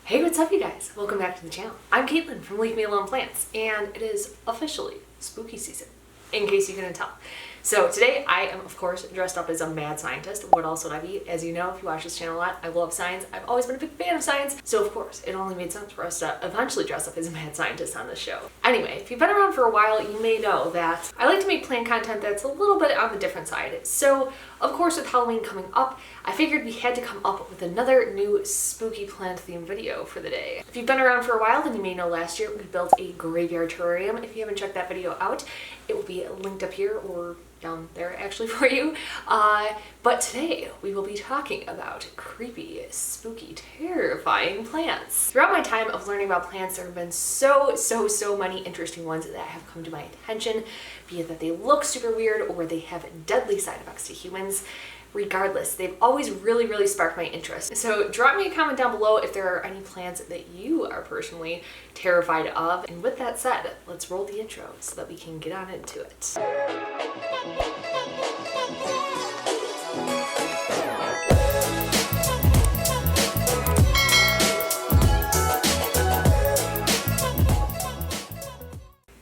Hey, what's up you guys? Welcome back to the channel. I'm Caitlin from Leave Me Alone Plants, and it is officially spooky season, in case you couldn't tell. So today I am, of course, dressed up as a mad scientist. What else would I be? As you know, if you watch this channel a lot, I love science. I've always been a big fan of science. So of course, it only made sense for us to eventually dress up as a mad scientist on this show. Anyway, if you've been around for a while, you may know that I like to make plant content that's a little bit on the different side. So of course, with Halloween coming up, I figured we had to come up with another new spooky plant themed video for the day. If you've been around for a while, then you may know last year we built a graveyard terrarium. If you haven't checked that video out, it will be linked up here or down there actually for you. But today we will be talking about creepy, spooky, terrifying plants. Throughout my time of learning about plants, there have been so many interesting ones that have come to my attention, be it that they look super weird or they have deadly side effects to humans. Regardless, they've always really sparked my interest. So drop me a comment down below if there are any plants that you are personally terrified of. And with that said, let's roll the intro so that we can get on into it.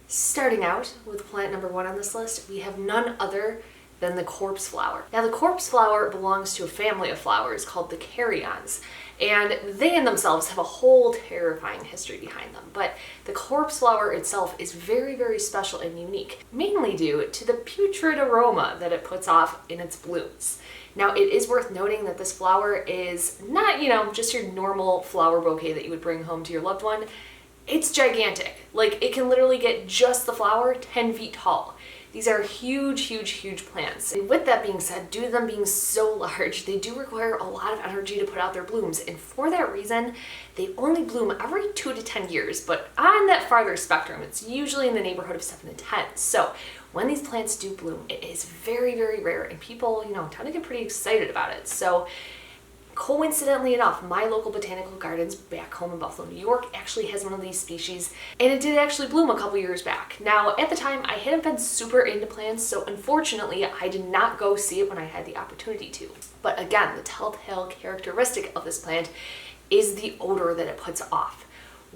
Starting out with plant number 1 on this list, we have none other than the corpse flower. Now the corpse flower belongs to a family of flowers called the carrions, and they in themselves have a whole terrifying history behind them. But the corpse flower itself is very special and unique, mainly due to the putrid aroma that it puts off in its blooms. Now it is worth noting that this flower is not, just your normal flower bouquet that you would bring home to your loved one. It's gigantic. Like, it can literally get just the flower 10 feet tall. These are huge plants. And with that being said, due to them being so large, they do require a lot of energy to put out their blooms. And for that reason, they only bloom every 2 to 10 years. But on that farther spectrum, it's usually in the neighborhood of 7 to 10. So when these plants do bloom, it is very rare. And people, tend to get pretty excited about it. So coincidentally enough, my local botanical gardens back home in Buffalo, New York actually has one of these species, and it did actually bloom a couple years back. Now, at the time, I hadn't been super into plants, so unfortunately, I did not go see it when I had the opportunity to. But again, the telltale characteristic of this plant is the odor that it puts off.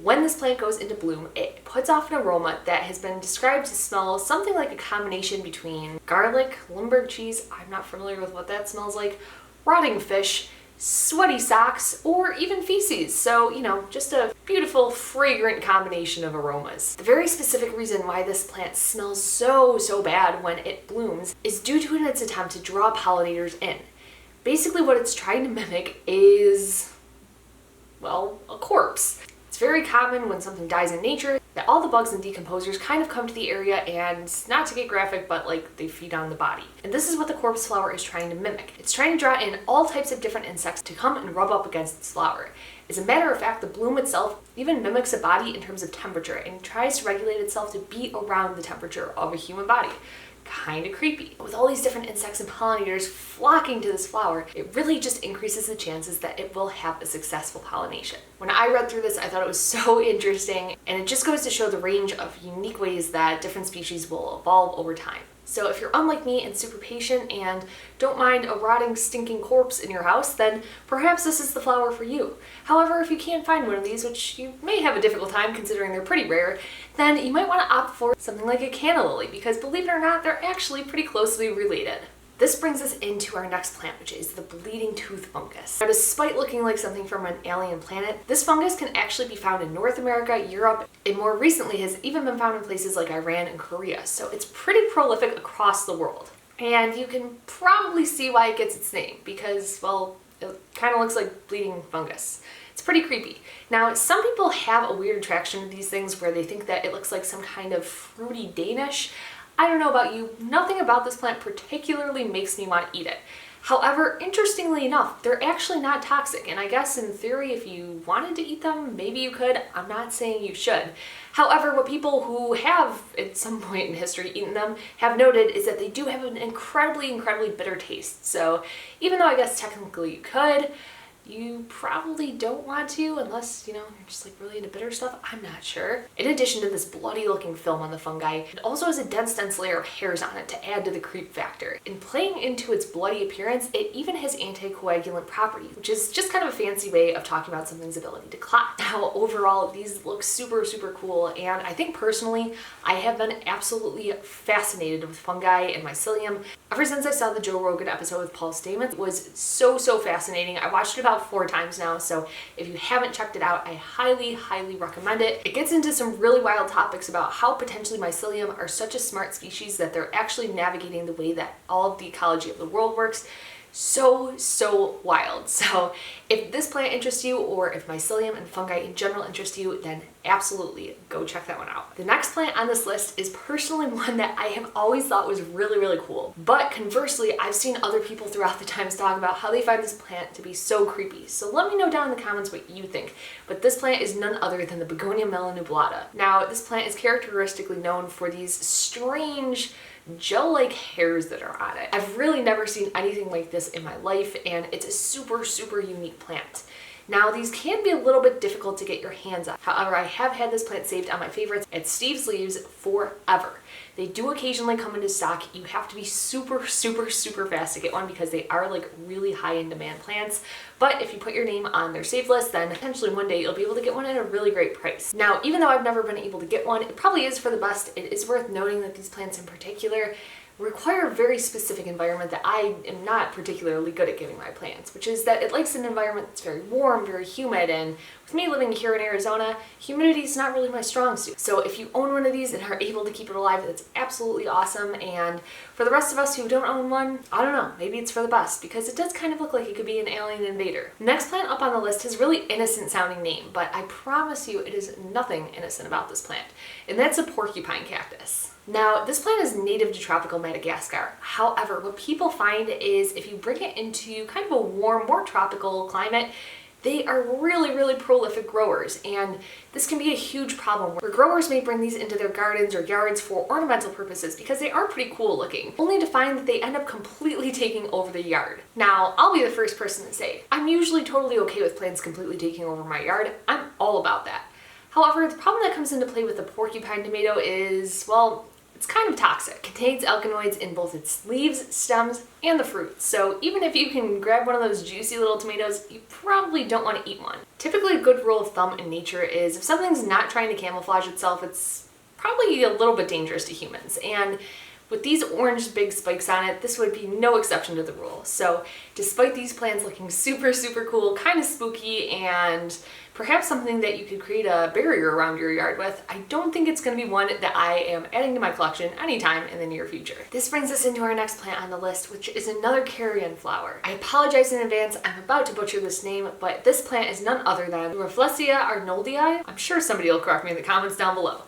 When this plant goes into bloom, it puts off an aroma that has been described to smell something like a combination between garlic, Limburg cheese, I'm not familiar with what that smells like, rotting fish, sweaty socks, or even feces. So, just a beautiful, fragrant combination of aromas. The very specific reason why this plant smells so bad when it blooms is due to its attempt to draw pollinators in. Basically, what it's trying to mimic is, well, a corpse. It's very common when something dies in nature that all the bugs and decomposers kind of come to the area and, not to get graphic, but like they feed on the body. And this is what the corpse flower is trying to mimic. It's trying to draw in all types of different insects to come and rub up against its flower. As a matter of fact, the bloom itself even mimics a body in terms of temperature and tries to regulate itself to be around the temperature of a human body. Kind of creepy. With all these different insects and pollinators flocking to this flower, it really just increases the chances that it will have a successful pollination. When I read through this, I thought it was so interesting, and it just goes to show the range of unique ways that different species will evolve over time. So if you're unlike me and super patient and don't mind a rotting, stinking corpse in your house, then perhaps this is the flower for you. However, if you can't find one of these, which you may have a difficult time considering they're pretty rare, then you might want to opt for something like a canna lily, because believe it or not, they're actually pretty closely related. This brings us into our next plant, which is the bleeding tooth fungus. Now, despite looking like something from an alien planet, this fungus can actually be found in North America, Europe, and more recently has even been found in places like Iran and Korea. So it's pretty prolific across the world. And you can probably see why it gets its name, because, well, it kind of looks like bleeding fungus. It's pretty creepy. Now, some people have a weird attraction to these things where they think that it looks like some kind of fruity Danish. I don't know about you, nothing about this plant particularly makes me want to eat it. However, interestingly enough, they're actually not toxic, and I guess in theory if you wanted to eat them, maybe you could. I'm not saying you should. However, what people who have at some point in history eaten them have noted is that they do have an incredibly bitter taste. So even though I guess technically you could, You probably don't want to unless, you're just like really into bitter stuff. I'm not sure. In addition to this bloody looking film on the fungi, it also has a dense layer of hairs on it to add to the creep factor. In playing into its bloody appearance, it even has anticoagulant properties, which is just kind of a fancy way of talking about something's ability to clot. Now, overall, these look super, super cool, and I think personally, I have been absolutely fascinated with fungi and mycelium ever since I saw the Joe Rogan episode with Paul Stamets. It was so fascinating. I watched it about 4 times now, so if you haven't checked it out, I highly recommend it. It gets into some really wild topics about how potentially mycelium are such a smart species that they're actually navigating the way that all of the ecology of the world works. So wild. So if this plant interests you, or if mycelium and fungi in general interest you, then absolutely go check that one out. The next plant on this list is personally one that I have always thought was really cool. But conversely, I've seen other people throughout the times talk about how they find this plant to be so creepy. So let me know down in the comments what you think. But this plant is none other than the Begonia melanublata. Now, this plant is characteristically known for these strange gel-like hairs that are on it. I've really never seen anything like this in my life, and it's a super unique plant. Now, these can be a little bit difficult to get your hands on. However, I have had this plant saved on my favorites at Steve's Leaves forever. They do occasionally come into stock. You have to be super fast to get one because they are like really high in demand plants. But if you put your name on their save list, then potentially one day you'll be able to get one at a really great price. Now, even though I've never been able to get one, it probably is for the best. It is worth noting that these plants in particular require a very specific environment that I am not particularly good at giving my plants, which is that it likes an environment that's very warm, very humid, and with me living here in Arizona, humidity is not really my strong suit. So if you own one of these and are able to keep it alive, that's absolutely awesome. And for the rest of us who don't own one, I don't know, maybe it's for the best, because it does kind of look like it could be an alien invader. Next plant up on the list has a really innocent sounding name, but I promise you it is nothing innocent about this plant, and that's a porcupine cactus. Now, this plant is native to tropical Madagascar. However, what people find is if you bring it into kind of a warm, more tropical climate, they are really prolific growers, and this can be a huge problem where growers may bring these into their gardens or yards for ornamental purposes because they are pretty cool looking, only to find that they end up completely taking over the yard. Now, I'll be the first person to say, I'm usually totally okay with plants completely taking over my yard. I'm all about that. However, the problem that comes into play with the porcupine tomato is, well, it's kind of toxic. It contains alkaloids in both its leaves, stems, and the fruit. So even if you can grab one of those juicy little tomatoes, you probably don't want to eat one. Typically, a good rule of thumb in nature is if something's not trying to camouflage itself, it's probably a little bit dangerous to humans. And with these orange big spikes on it, this would be no exception to the rule. So despite these plants looking super cool, kind of spooky, and perhaps something that you could create a barrier around your yard with, I don't think it's going to be one that I am adding to my collection anytime in the near future. This brings us into our next plant on the list, which is another carrion flower. I apologize in advance, I'm about to butcher this name, but this plant is none other than Rafflesia arnoldii. I'm sure somebody will correct me in the comments down below.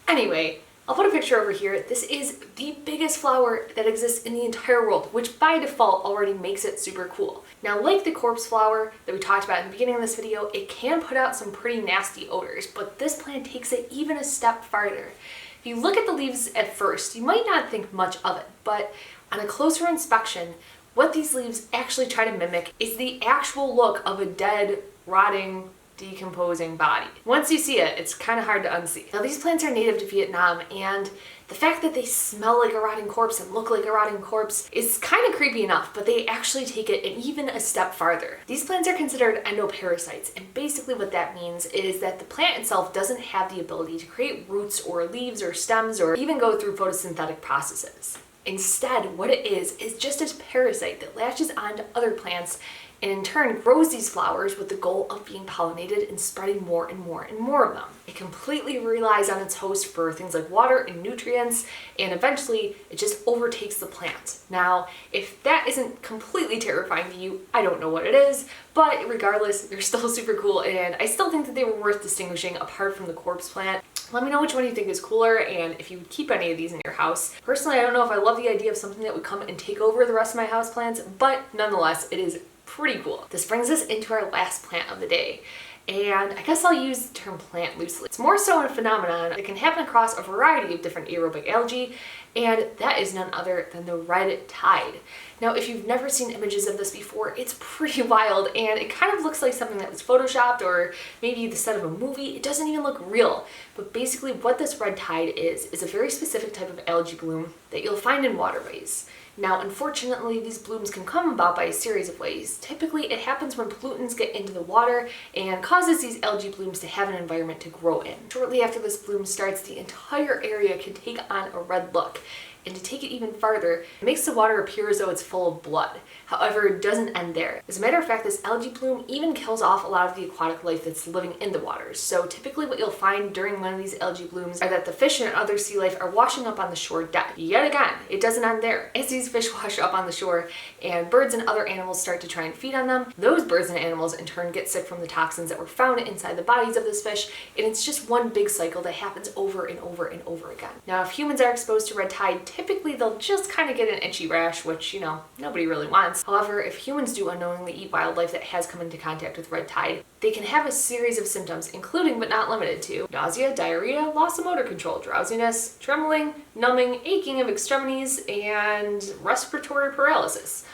Anyway, I'll put a picture over here. This is the biggest flower that exists in the entire world, which by default already makes it super cool. Now, like the corpse flower that we talked about in the beginning of this video, it can put out some pretty nasty odors, but this plant takes it even a step farther. If you look at the leaves at first, you might not think much of it, but on a closer inspection, what these leaves actually try to mimic is the actual look of a dead, rotting, decomposing body. Once you see it, it's kind of hard to unsee. Now, these plants are native to Vietnam, and the fact that they smell like a rotting corpse and look like a rotting corpse is kind of creepy enough, but they actually take it even a step farther. These plants are considered endoparasites, and basically what that means is that the plant itself doesn't have the ability to create roots or leaves or stems or even go through photosynthetic processes. Instead, what it is just a parasite that latches onto other plants and in turn grows these flowers with the goal of being pollinated and spreading more and more of them. It completely relies on its host for things like water and nutrients, and eventually it just overtakes the plant. Now, if that isn't completely terrifying to you, I don't know what it is, but regardless, they're still super cool, and I still think that they were worth distinguishing apart from the corpse plant. Let me know which one you think is cooler and if you would keep any of these in your house. Personally, I don't know if I love the idea of something that would come and take over the rest of my houseplants, but nonetheless, it is pretty cool. This brings us into our last plant of the day. and I guess I'll use the term plant loosely. It's more so a phenomenon that can happen across a variety of different aerobic algae, and that is none other than the red tide. Now, if you've never seen images of this before, it's pretty wild, and it kind of looks like something that was photoshopped or maybe the set of a movie. It doesn't even look real. But basically what this red tide is a very specific type of algae bloom that you'll find in waterways. Now, unfortunately, these blooms can come about by a series of ways. Typically, it happens when pollutants get into the water and causes these algae blooms to have an environment to grow in. Shortly after this bloom starts, the entire area can take on a red look. And to take it even farther, it makes the water appear as though it's full of blood. However, it doesn't end there. As a matter of fact, this algae bloom even kills off a lot of the aquatic life that's living in the waters. So typically what you'll find during one of these algae blooms are that the fish and other sea life are washing up on the shore dead. Yet again, it doesn't end there. As these fish wash up on the shore and birds and other animals start to try and feed on them, those birds and animals in turn get sick from the toxins that were found inside the bodies of this fish, and it's just one big cycle that happens over and over and over again. Now, if humans are exposed to red tide, typically they'll just kind of get an itchy rash, which, nobody really wants. However, if humans do unknowingly eat wildlife that has come into contact with red tide, they can have a series of symptoms, including but not limited to nausea, diarrhea, loss of motor control, drowsiness, trembling, numbing, aching of extremities, and respiratory paralysis.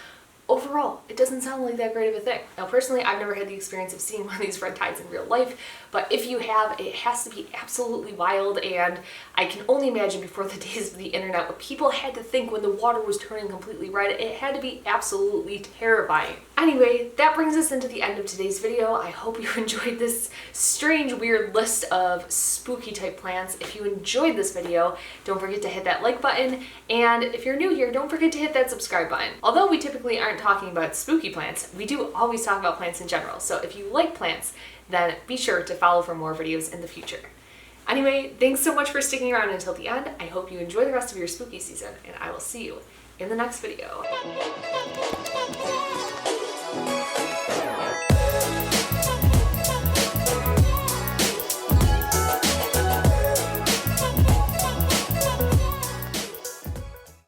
Overall, it doesn't sound like that great of a thing. Now, personally, I've never had the experience of seeing one of these red tides in real life, but if you have, it has to be absolutely wild, and I can only imagine before the days of the internet what people had to think when the water was turning completely red. It had to be absolutely terrifying. Anyway, that brings us into the end of today's video. I hope you enjoyed this strange, weird list of spooky type plants. If you enjoyed this video, don't forget to hit that like button, and if you're new here, don't forget to hit that subscribe button. Although we typically aren't talking about spooky plants, we do always talk about plants in general. So if you like plants, then be sure to follow for more videos in the future. Anyway, thanks so much for sticking around until the end. I hope you enjoy the rest of your spooky season, and I will see you in the next video.